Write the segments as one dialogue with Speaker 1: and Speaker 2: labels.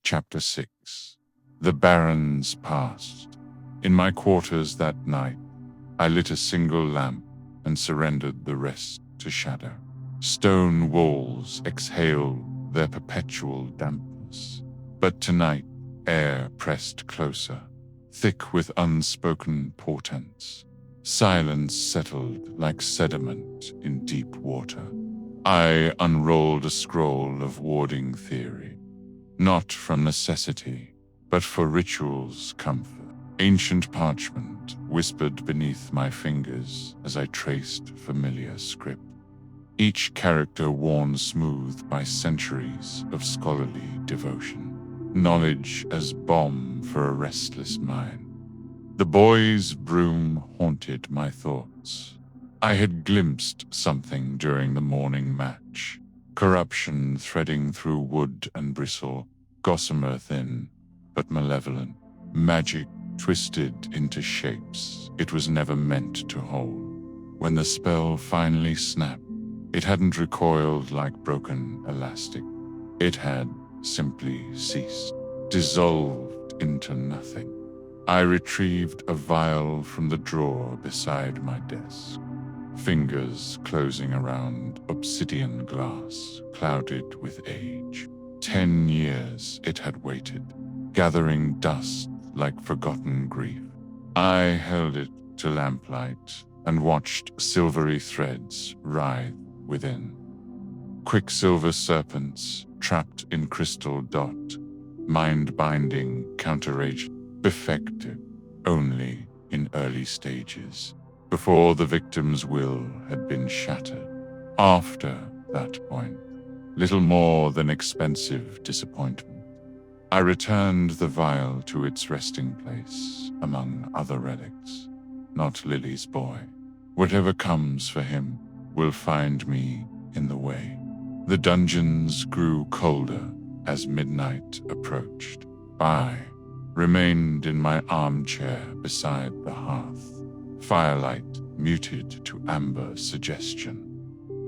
Speaker 1: Chapter 6. The Baron's Past. In my quarters that night, I lit a single lamp and surrendered the rest to shadow. Stone walls exhaled their perpetual dampness. But tonight, air pressed closer, thick with unspoken portents. Silence settled like sediment in deep water. I unrolled a scroll of warding theory, not from necessity, but for ritual's comfort. Ancient parchment whispered beneath my fingers as I traced familiar script. Each character worn smooth by centuries of scholarly devotion. Knowledge as balm for a restless mind. The boy's broom haunted my thoughts. I had glimpsed something during the morning match. Corruption threading through wood and bristle, gossamer thin, but malevolent. Magic twisted into shapes it was never meant to hold. When the spell finally snapped, it hadn't recoiled like broken elastic. It had simply ceased, dissolved into nothing. I retrieved a vial from the drawer beside my desk, fingers closing around obsidian glass clouded with age. 10 years it had waited, gathering dust like forgotten grief. I held it to lamplight and watched silvery threads writhe within. Quicksilver serpents trapped in crystal dot, mind-binding counteragent, effective only in early stages, before the victim's will had been shattered. After that point, little more than expensive disappointment. I returned the vial to its resting place among other relics. Not Lily's boy. Whatever comes for him will find me in the way. The dungeons grew colder as midnight approached. I remained in my armchair beside the hearth, firelight muted to amber suggestion,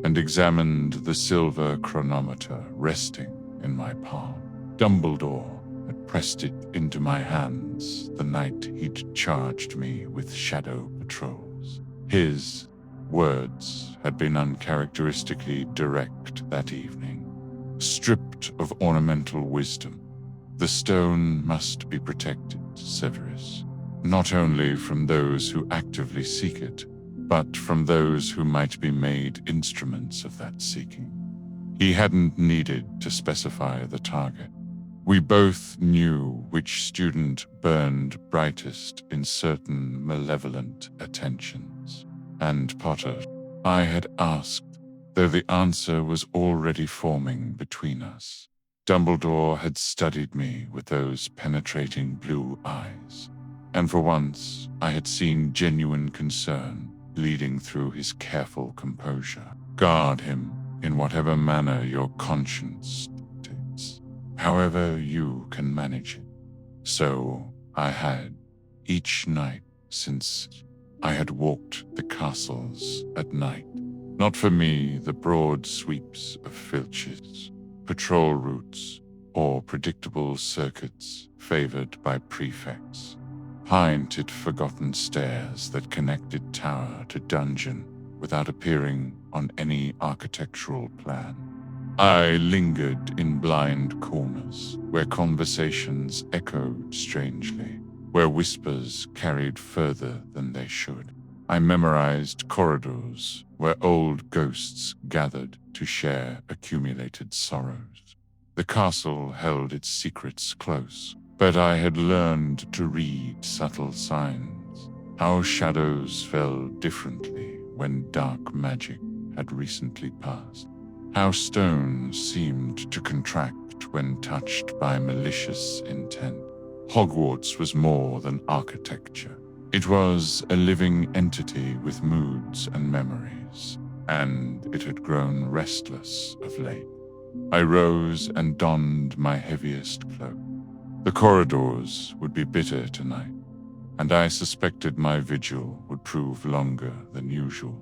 Speaker 1: and examined the silver chronometer resting in my palm. Dumbledore had pressed it into my hands the night he'd charged me with shadow patrols. His words had been uncharacteristically direct that evening. Stripped of ornamental wisdom, the stone must be protected, Severus, not only from those who actively seek it, but from those who might be made instruments of that seeking. He hadn't needed to specify the target. We both knew which student burned brightest in certain malevolent attentions. And Potter, I had asked, though the answer was already forming between us. Dumbledore had studied me with those penetrating blue eyes, and for once I had seen genuine concern bleeding through his careful composure. Guard him in whatever manner your conscience dictates, however you can manage it. So I had, each night since I had walked the castles at night. Not for me the broad sweeps of filches, patrol routes, or predictable circuits favored by prefects. Painted forgotten stairs that connected tower to dungeon without appearing on any architectural plan. I lingered in blind corners where conversations echoed strangely, where whispers carried further than they should. I memorized corridors where old ghosts gathered to share accumulated sorrows. The castle held its secrets close, but I had learned to read subtle signs, how shadows fell differently when dark magic had recently passed, how stone seemed to contract when touched by malicious intent. Hogwarts was more than architecture. It was a living entity with moods and memories, and it had grown restless of late. I rose and donned my heaviest cloak. The corridors would be bitter tonight, and I suspected my vigil would prove longer than usual.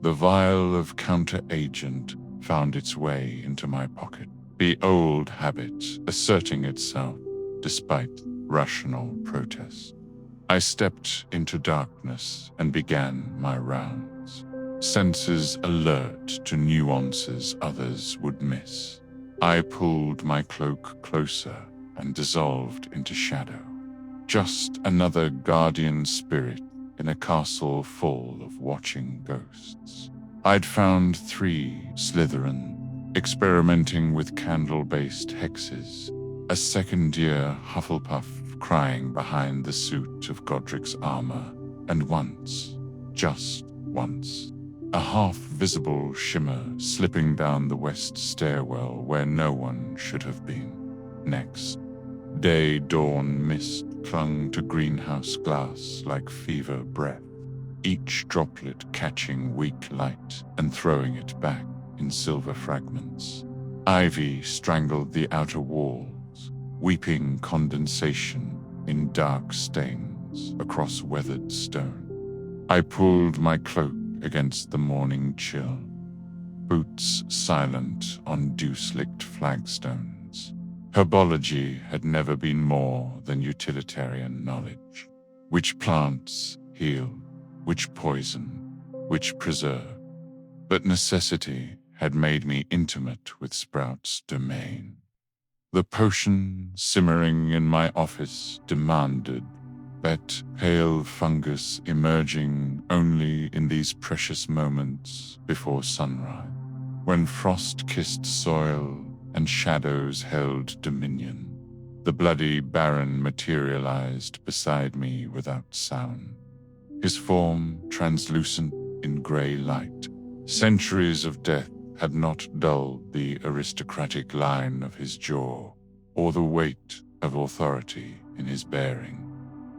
Speaker 1: The vial of counteragent found its way into my pocket. The old habit asserting itself despite rational protest. I stepped into darkness and began my rounds, senses alert to nuances others would miss. I pulled my cloak closer and dissolved into shadow. Just another guardian spirit in a castle full of watching ghosts. I'd found 3 Slytherin, experimenting with candle-based hexes, a second-year Hufflepuff crying behind the suit of Godric's armor, and once, just once, a half-visible shimmer slipping down the west stairwell where no one should have been. Next, day-dawn mist clung to greenhouse glass like fever breath, each droplet catching weak light and throwing it back in silver fragments. Ivy strangled the outer walls, weeping condensation in dark stains across weathered stone. I pulled my cloak against the morning chill, boots silent on dew-slicked flagstones. Herbology had never been more than utilitarian knowledge. Which plants heal, which poison, which preserve. But necessity had made me intimate with Sprout's domain. The potion simmering in my office demanded that pale fungus emerging only in these precious moments before sunrise, when frost-kissed soil and shadows held dominion. The bloody Baron materialized beside me without sound, his form translucent in grey light. Centuries of death had not dulled the aristocratic line of his jaw, or the weight of authority in his bearing.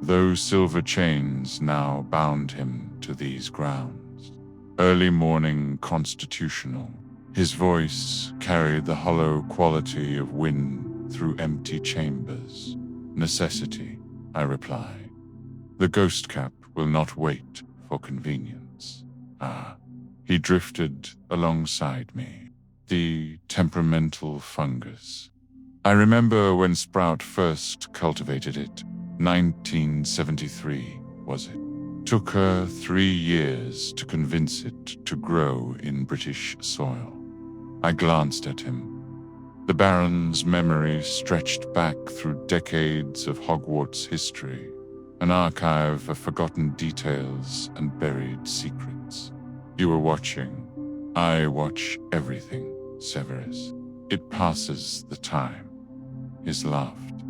Speaker 1: Those silver chains now bound him to these grounds. Early morning constitutional, his voice carried the hollow quality of wind through empty chambers. Necessity, I replied. The ghostcap will not wait for convenience. He drifted alongside me, the temperamental fungus. I remember when Sprout first cultivated it, 1973, was it? Took her 3 years to convince it to grow in British soil. I glanced at him. The Baron's memory stretched back through decades of Hogwarts history, an archive of forgotten details and buried secrets. You were watching. I watch everything, Severus. It passes the time. He laughed.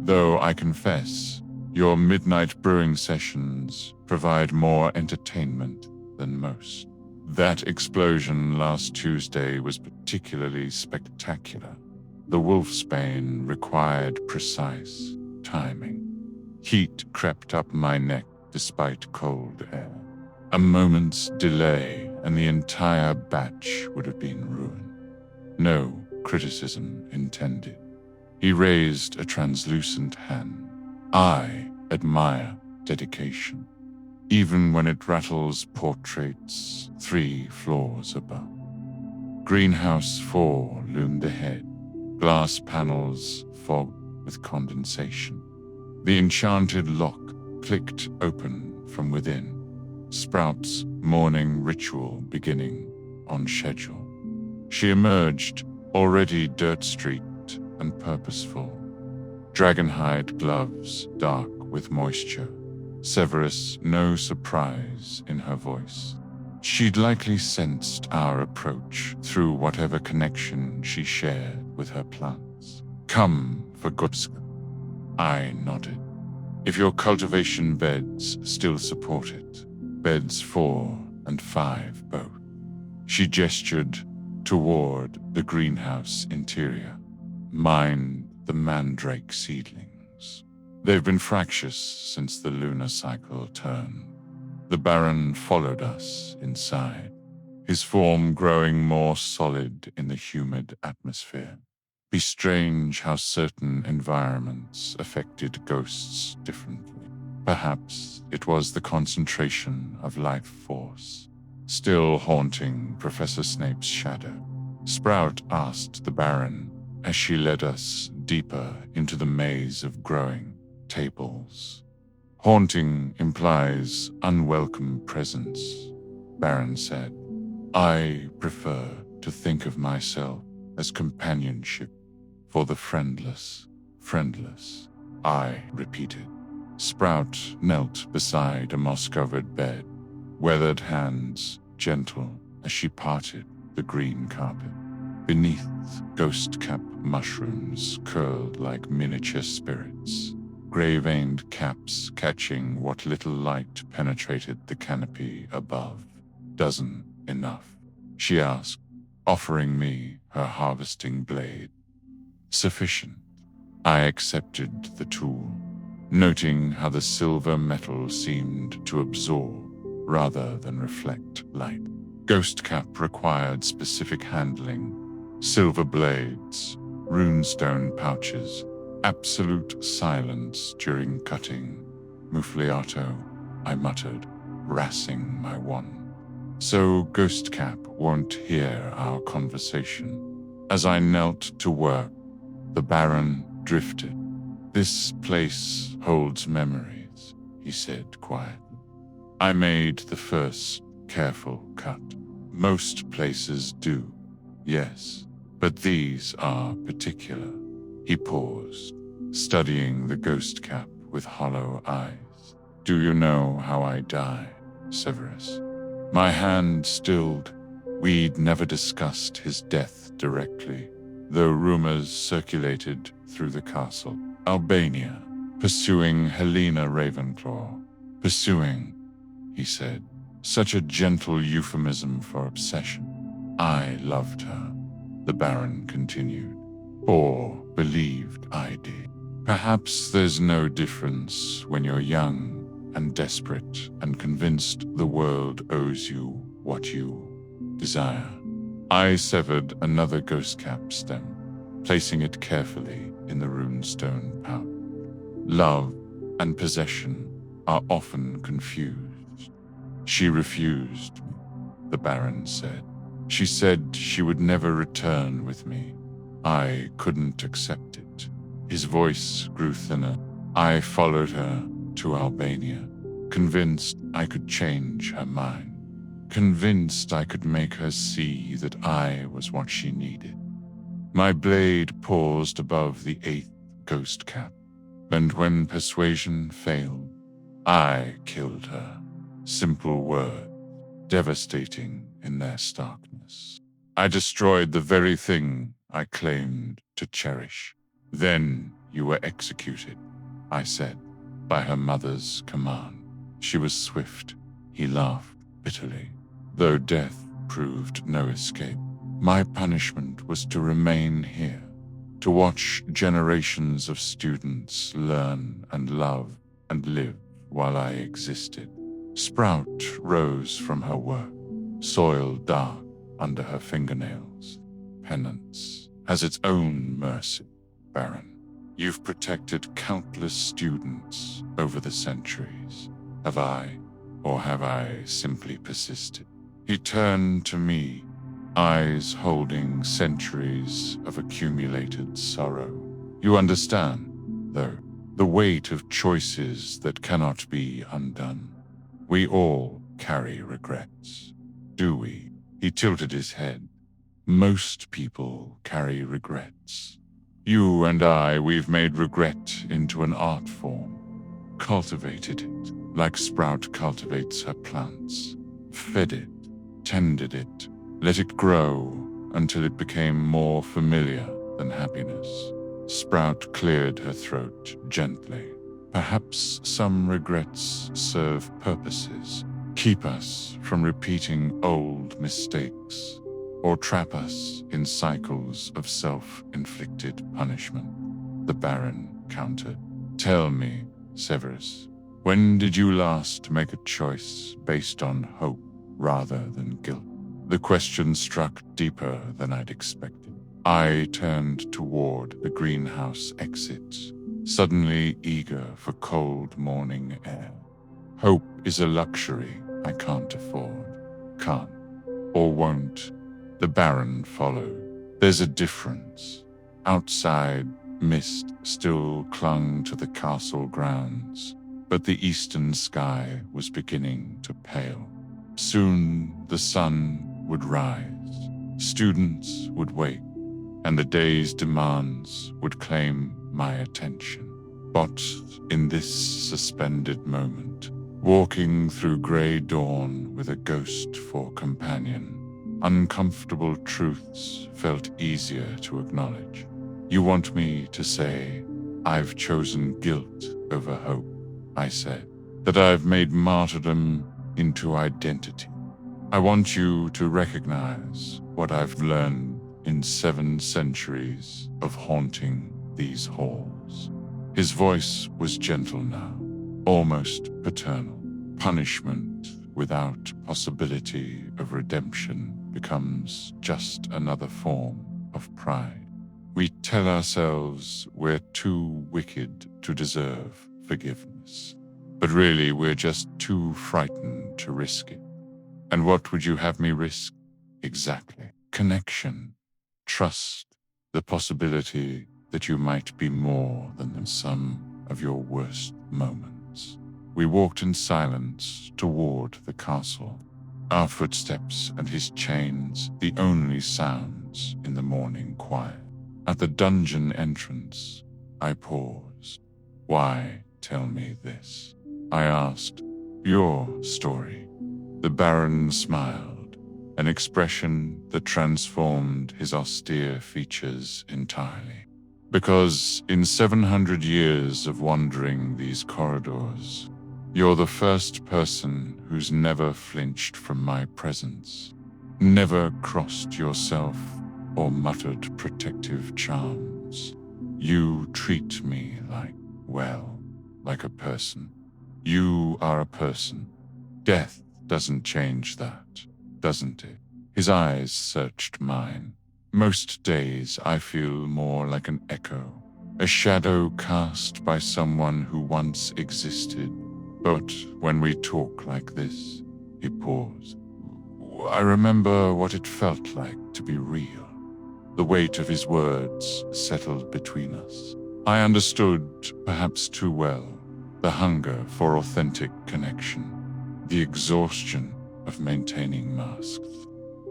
Speaker 1: Though I confess, your midnight brewing sessions provide more entertainment than most. That explosion last Tuesday was particularly spectacular. The wolfsbane required precise timing. Heat crept up my neck despite cold air. A moment's delay and the entire batch would have been ruined. No criticism intended. He raised a translucent hand. I admire dedication, even when it rattles portraits 3 floors above. Greenhouse 4 loomed ahead, glass panels fogged with condensation. The enchanted lock clicked open from within. Sprout's morning ritual beginning on schedule. She emerged, already dirt-streaked and purposeful. Dragonhide gloves dark with moisture. Severus, no surprise in her voice. She'd likely sensed our approach through whatever connection she shared with her plants. Come for ghostcap. I nodded. If your cultivation beds still support it. Beds 4 and 5 both. She gestured toward the greenhouse interior. Mind the mandrake seedlings. They've been fractious since the lunar cycle turned. The Baron followed us inside, his form growing more solid in the humid atmosphere. Be strange how certain environments affected ghosts differently. Perhaps it was the concentration of life force, still haunting Professor Snape's shadow. Sprout asked the Baron, as she led us deeper into the maze of growing tables. Haunting implies unwelcome presence, Baron said. I prefer to think of myself as companionship for the friendless. Friendless, I repeated. Sprout knelt beside a moss-covered bed, weathered hands gentle as she parted the green carpet. Beneath, ghostcap mushrooms curled like miniature spirits, gray-veined caps catching what little light penetrated the canopy above. Dozen enough? She asked, offering me her harvesting blade. Sufficient. I accepted the tool, noting how the silver metal seemed to absorb rather than reflect light. Ghostcap required specific handling, silver blades, runestone pouches, absolute silence during cutting. Muffliato, I muttered, rassing my wand. So Ghostcap won't hear our conversation. As I knelt to work, the Baron drifted. This place holds memories, he said quietly. I made the first careful cut. Most places do, yes, but these are particular. He paused, studying the Ghostcap with hollow eyes. Do you know how I died, Severus? My hand stilled. We'd never discussed his death directly, though rumors circulated through the castle. Albania, pursuing Helena Ravenclaw. Pursuing, he said. Such a gentle euphemism for obsession. I loved her, the Baron continued, or believed I did. Perhaps there's no difference when you're young and desperate and convinced the world owes you what you desire. I severed another ghostcap stem, placing it carefully in the runestone pouch. Love and possession are often confused. She refused me, the Baron said. She said she would never return with me. I couldn't accept it. His voice grew thinner. I followed her to Albania, convinced I could change her mind, convinced I could make her see that I was what she needed. My blade paused above the 8th ghostcap, and when persuasion failed, I killed her. Simple words, devastating in their starkness. I destroyed the very thing I claimed to cherish. Then you were executed, I said, by her mother's command. She was swift, he laughed bitterly. Though death proved no escape, my punishment was to remain here, to watch generations of students learn and love and live while I existed. Sprout rose from her work, soil dark under her fingernails. Penance has its own mercy, Baron. You've protected countless students over the centuries. Have I, or have I simply persisted? He turned to me, eyes holding centuries of accumulated sorrow. You understand, though, the weight of choices that cannot be undone. We all carry regrets, do we? He tilted his head. Most people carry regrets. You and I, we've made regret into an art form, cultivated it like Sprout cultivates her plants, fed it, tended it, let it grow until it became more familiar than happiness. Sprout cleared her throat gently. Perhaps some regrets serve purposes, keep us from repeating old mistakes, or trap us in cycles of self-inflicted punishment, the Baron countered. Tell me, Severus, when did you last make a choice based on hope rather than guilt? The question struck deeper than I'd expected. I turned toward the greenhouse exit, suddenly eager for cold morning air. Hope is a luxury I can't afford. Can't, or won't. The Baron followed. There's a difference. Outside, mist still clung to the castle grounds, but the eastern sky was beginning to pale. Soon the sun would rise, students would wake, and the day's demands would claim my attention. But in this suspended moment, walking through grey dawn with a ghost for companion, uncomfortable truths felt easier to acknowledge. You want me to say, I've chosen guilt over hope, I said, that I've made martyrdom into identity. I want you to recognize what I've learned in 7 centuries of haunting these halls. His voice was gentle now, almost paternal. Punishment without possibility of redemption becomes just another form of pride. We tell ourselves we're too wicked to deserve forgiveness, but really we're just too frightened to risk it. And what would you have me risk? Exactly. Connection, trust, the possibility that you might be more than the sum of your worst moments. We walked in silence toward the castle, our footsteps and his chains the only sounds in the morning quiet. At the dungeon entrance, I paused. Why tell me this? I asked. Your story. The Baron smiled, an expression that transformed his austere features entirely. Because in 700 years of wandering these corridors, you're the first person who's never flinched from my presence, never crossed yourself or muttered protective charms. You treat me like a person. You are a person. Death doesn't change that, doesn't it? His eyes searched mine. Most days I feel more like an echo, a shadow cast by someone who once existed. But when we talk like this, he paused. I remember what it felt like to be real. The weight of his words settled between us. I understood, perhaps too well, the hunger for authentic connection, the exhaustion of maintaining masks,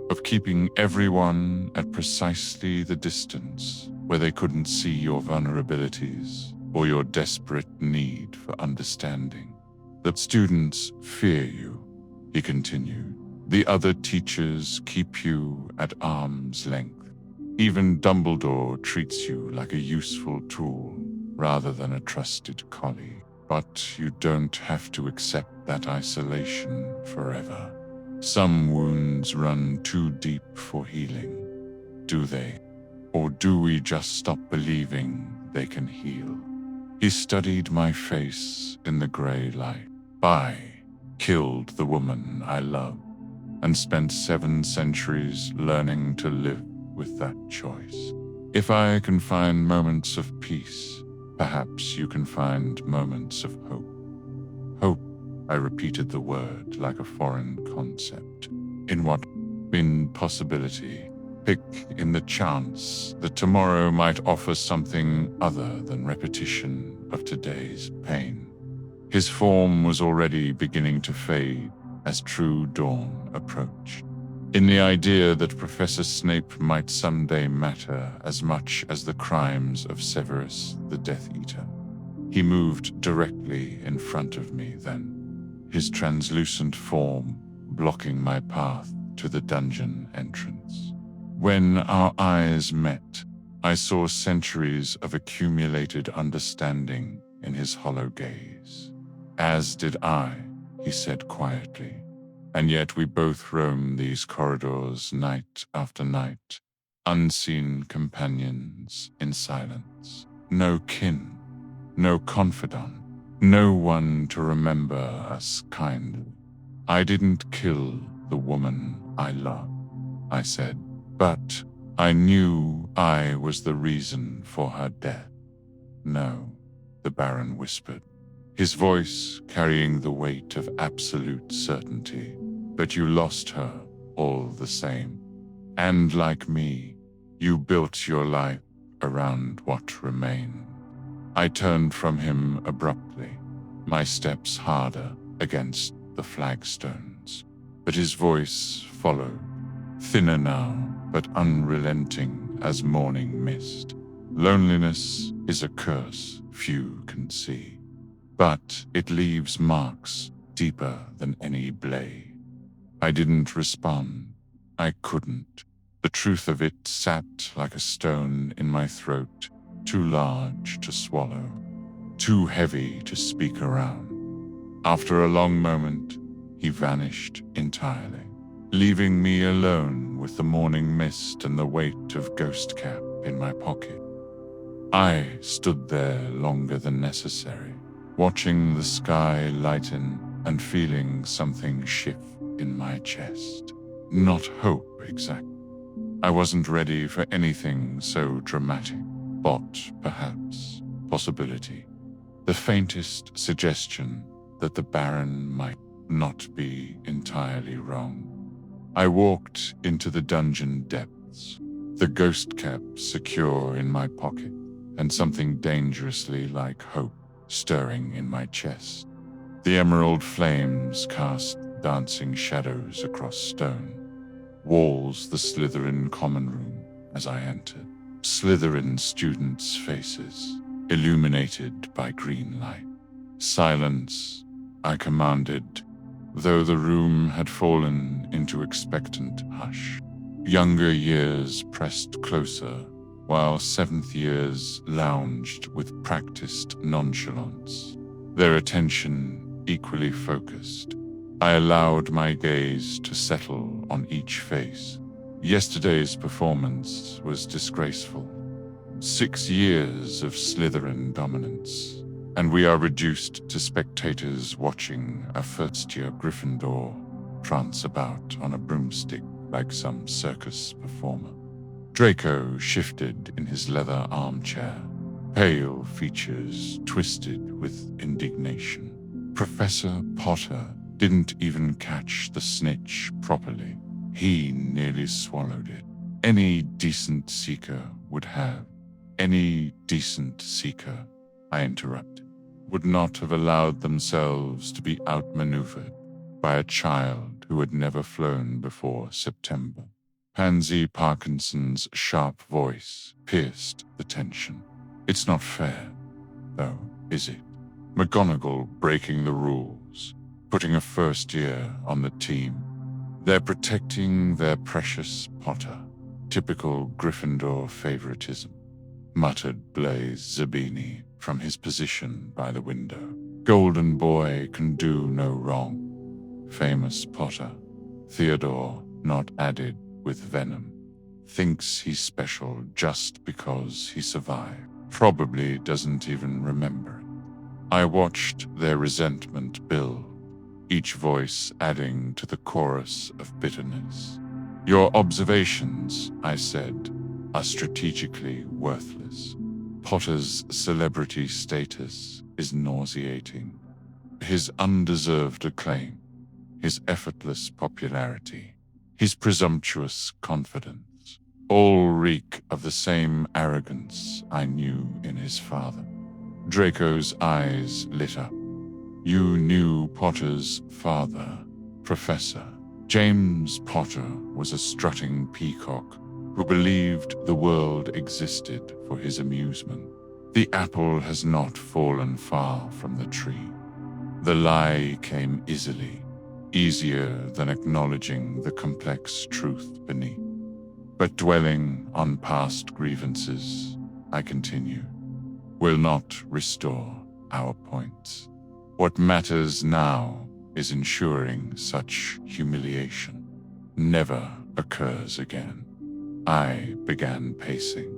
Speaker 1: of keeping everyone at precisely the distance where they couldn't see your vulnerabilities or your desperate need for understanding. The students fear you, he continued. The other teachers keep you at arm's length. Even Dumbledore treats you like a useful tool rather than a trusted colleague. But you don't have to accept that isolation forever. Some wounds run too deep for healing, do they? Or do we just stop believing they can heal? He studied my face in the grey light. I killed the woman I loved and spent 7 centuries learning to live with that choice. If I can find moments of peace, perhaps you can find moments of hope. Hope, I repeated the word like a foreign concept. In what? In possibility. Pick in the chance that tomorrow might offer something other than repetition of today's pain. His form was already beginning to fade as true dawn approached. In the idea that Professor Snape might someday matter as much as the crimes of Severus the Death Eater. He moved directly in front of me then, his translucent form blocking my path to the dungeon entrance. When our eyes met, I saw centuries of accumulated understanding in his hollow gaze. As did I, he said quietly. And yet we both roam these corridors night after night, unseen companions in silence. No kin, no confidant, no one to remember us kindly. I didn't kill the woman I loved, I said, but I knew I was the reason for her death. No, the Baron whispered, his voice carrying the weight of absolute certainty. But you lost her all the same. And like me, you built your life around what remained. I turned from him abruptly, my steps harder against the flagstones. But his voice followed, thinner now, but unrelenting as morning mist. Loneliness is a curse few can see, but it leaves marks deeper than any blade. I didn't respond. I couldn't. The truth of it sat like a stone in my throat, too large to swallow, too heavy to speak around. After a long moment, he vanished entirely, leaving me alone with the morning mist and the weight of ghostcap in my pocket. I stood there longer than necessary, watching the sky lighten and feeling something shift in my chest. Not hope exactly. I wasn't ready for anything so dramatic, but perhaps possibility. The faintest suggestion that the Baron might not be entirely wrong. I walked into the dungeon depths, the ghost cap secure in my pocket, and something dangerously like hope stirring in my chest. The emerald flames cast dancing shadows across stone. Walls the Slytherin common room as I entered. Slytherin students' faces, illuminated by green light. Silence, I commanded, though the room had fallen into expectant hush. Younger years pressed closer, while seventh years lounged with practiced nonchalance, their attention equally focused. I allowed my gaze to settle on each face. Yesterday's performance was disgraceful. 6 years of Slytherin dominance, and we are reduced to spectators watching a first-year Gryffindor prance about on a broomstick like some circus performer. Draco shifted in his leather armchair, pale features twisted with indignation. Professor Potter didn't even catch the snitch properly. He nearly swallowed it. Any decent seeker would have. Any decent seeker, I interrupted, would not have allowed themselves to be outmaneuvered by a child who had never flown before September. Pansy Parkinson's sharp voice pierced the tension. It's not fair, though, is it? McGonagall breaking the rules, putting a first year on the team. They're protecting their precious Potter. Typical Gryffindor favoritism, muttered Blaise Zabini from his position by the window. Golden boy can do no wrong. Famous Potter. Theodore, not added with venom. Thinks he's special just because he survived. Probably doesn't even remember it. I watched their resentment build, each voice adding to the chorus of bitterness. Your observations, I said, are strategically worthless. Potter's celebrity status is nauseating. His undeserved acclaim, his effortless popularity, his presumptuous confidence, all reek of the same arrogance I knew in his father. Draco's eyes lit up. You knew Potter's father, Professor. James Potter was a strutting peacock who believed the world existed for his amusement. The apple has not fallen far from the tree. The lie came easily, easier than acknowledging the complex truth beneath. But dwelling on past grievances, I continued, will not restore our points. What matters now is ensuring such humiliation never occurs again. I began pacing.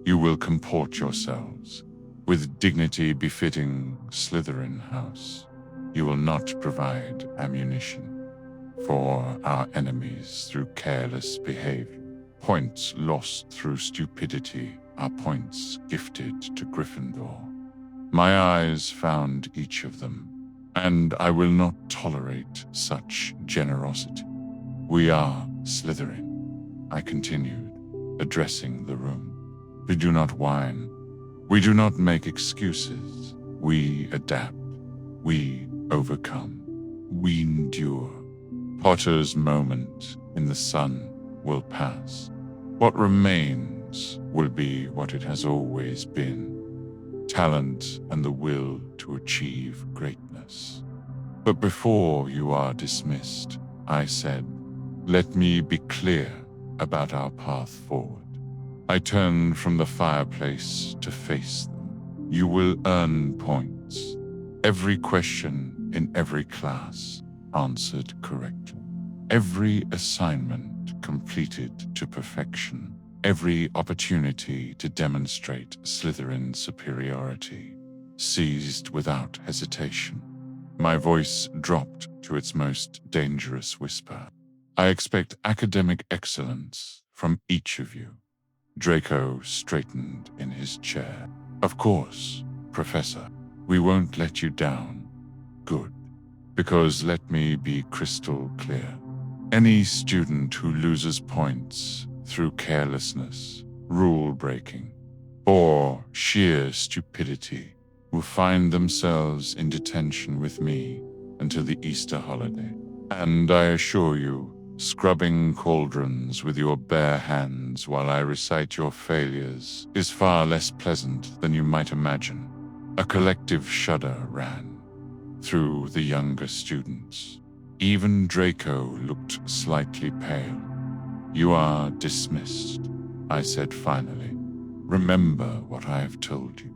Speaker 1: You will comport yourselves with dignity befitting Slytherin House. You will not provide ammunition for our enemies through careless behavior. Points lost through stupidity are points gifted to Gryffindor. My eyes found each of them, and I will not tolerate such generosity. We are Slytherin, I continued, addressing the room. We do not whine. We do not make excuses. We adapt. We overcome. We endure. Potter's moment in the sun will pass. What remains will be what it has always been: talent and the will to achieve greatness. But before you are dismissed, I said, let me be clear about our path forward. I turned from the fireplace to face them. You will earn points. Every question in every class answered correctly. Every assignment completed to perfection. Every opportunity to demonstrate Slytherin superiority seized without hesitation. My voice dropped to its most dangerous whisper. I expect academic excellence from each of you. Draco straightened in his chair. Of course, Professor, we won't let you down. Good. Because let me be crystal clear. Any student who loses points through carelessness, rule breaking, or sheer stupidity will find themselves in detention with me until the Easter holiday. And I assure you, scrubbing cauldrons with your bare hands while I recite your failures is far less pleasant than you might imagine. A collective shudder ran through the younger students. Even Draco looked slightly pale. You are dismissed, I said finally. Remember what I have told you.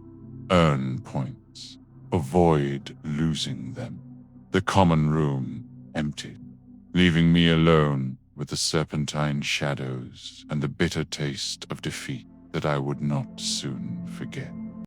Speaker 1: Earn points. Avoid losing them. The common room emptied, leaving me alone with the serpentine shadows and the bitter taste of defeat that I would not soon forget.